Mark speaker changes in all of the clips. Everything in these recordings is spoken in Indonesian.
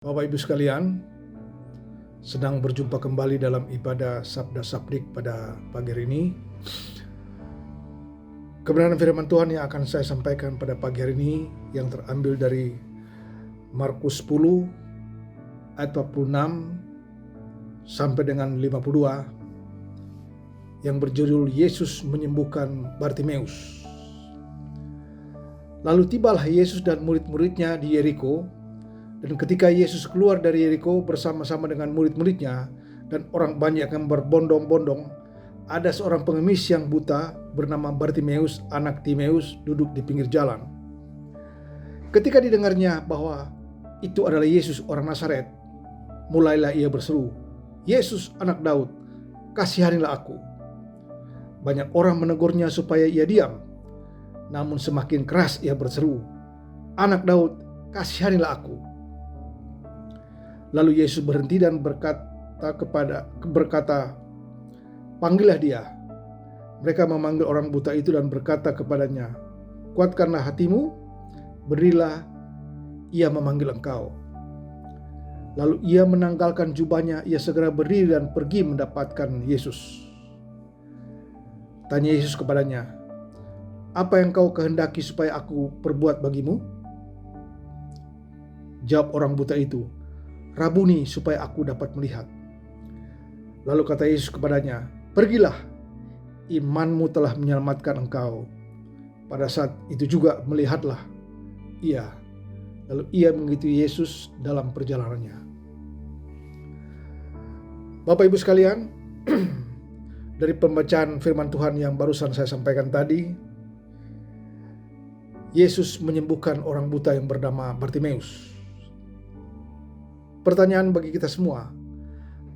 Speaker 1: Bapak Ibu sekalian, sedang berjumpa kembali dalam ibadah Sabda Sabdik pada pagi hari ini. Kebenaran firman Tuhan yang akan saya sampaikan pada pagi hari ini yang terambil dari Markus 10 ayat 46 sampai dengan 52 yang berjudul Yesus menyembuhkan Bartimeus. Lalu tibalah Yesus dan murid-muridnya di Yeriko. Dan ketika Yesus keluar dari Yeriko bersama-sama dengan murid-muridnya dan orang banyak yang berbondong-bondong, ada seorang pengemis yang buta bernama Bartimeus, anak Timeus, duduk di pinggir jalan. Ketika didengarnya bahwa itu adalah Yesus orang Nazaret, mulailah ia berseru, "Yesus anak Daud, kasihanilah aku." Banyak orang menegurnya supaya ia diam, namun semakin keras ia berseru, "Anak Daud, kasihanilah aku." Lalu Yesus berhenti dan berkata, "Panggillah dia." Mereka memanggil orang buta itu dan berkata kepadanya, "Kuatkanlah hatimu, berdirilah, ia memanggil engkau." Lalu ia menanggalkan jubahnya, ia segera berdiri dan pergi mendapatkan Yesus. Tanya Yesus kepadanya, "Apa yang kau kehendaki supaya aku perbuat bagimu?" Jawab orang buta itu, "Rabuni, supaya aku dapat melihat." Lalu kata Yesus kepadanya, "Pergilah, imanmu telah menyelamatkan engkau." Pada saat itu juga melihatlah ia. Lalu ia mengikuti Yesus dalam perjalanannya. Bapak Ibu sekalian, dari pembacaan firman Tuhan yang barusan saya sampaikan tadi, Yesus menyembuhkan orang buta yang bernama Bartimeus. Pertanyaan bagi kita semua,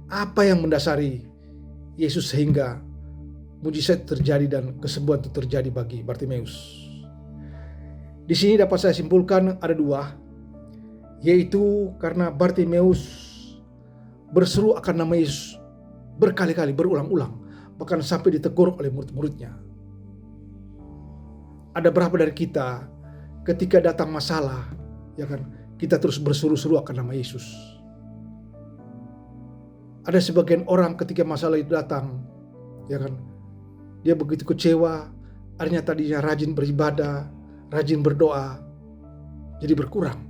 Speaker 1: apa yang mendasari Yesus sehingga mujizat terjadi dan kesembuhan itu terjadi bagi Bartimeus? Di sini dapat saya simpulkan ada dua, yaitu karena Bartimeus berseru akan nama Yesus berkali-kali, berulang-ulang, bahkan sampai ditegur oleh murid-muridnya. Ada berapa dari kita ketika datang masalah, ya kan, kita terus berseru-seru akan nama Yesus. Ada sebagian orang ketika masalah itu datang, ya kan, dia begitu kecewa, akhirnya tadinya rajin beribadah, rajin berdoa, jadi berkurang.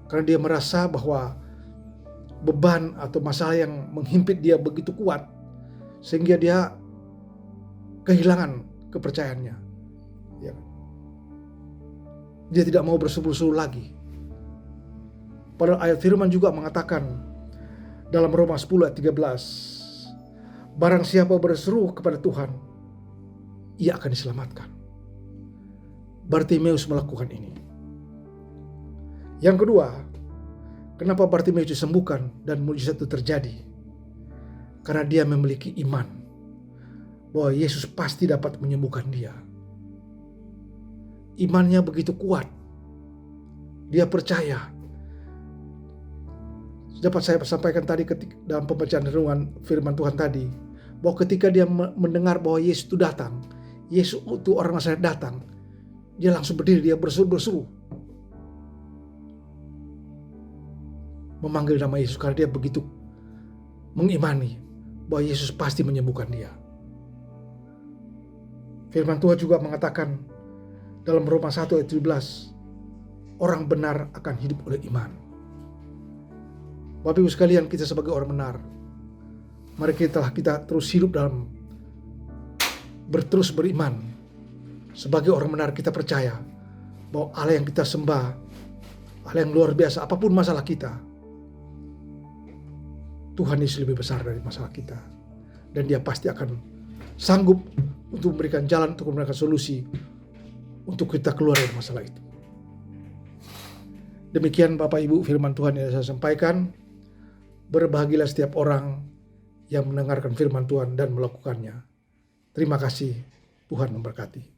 Speaker 1: Karena dia merasa bahwa beban atau masalah yang menghimpit dia begitu kuat, sehingga dia kehilangan kepercayaannya. Ya. Dia tidak mau berseru-seru lagi. Padahal ayat firman juga mengatakan dalam Roma 10 ayat 13, barang siapa berseru kepada Tuhan, ia akan diselamatkan. Bartimeus melakukan ini. Yang kedua, kenapa Bartimeus disembuhkan dan mujizat itu terjadi? Karena dia memiliki iman bahwa Yesus pasti dapat menyembuhkan dia. Imannya begitu kuat. Dia percaya. Dapat saya sampaikan tadi dalam pembacaan renungan firman Tuhan tadi, bahwa ketika dia mendengar bahwa Yesus itu datang, Yesus itu orang Nazaret datang, dia langsung berdiri, dia berseru-seru memanggil nama Yesus karena dia begitu mengimani bahwa Yesus pasti menyembuhkan dia. Firman Tuhan juga mengatakan dalam Roma 1 ayat 17, orang benar akan hidup oleh iman. Bapak Ibu sekalian, kita sebagai orang benar, mari kita terus hidup dalam terus beriman. Sebagai orang benar kita percaya bahwa Allah yang kita sembah, Allah yang luar biasa, apapun masalah kita, Tuhan Yesus lebih besar dari masalah kita. Dan dia pasti akan sanggup untuk memberikan jalan, untuk memberikan solusi untuk kita keluar dari masalah itu. Demikian Bapak Ibu firman Tuhan yang saya sampaikan. Berbahagialah setiap orang yang mendengarkan firman Tuhan dan melakukannya. Terima kasih, Tuhan memberkati.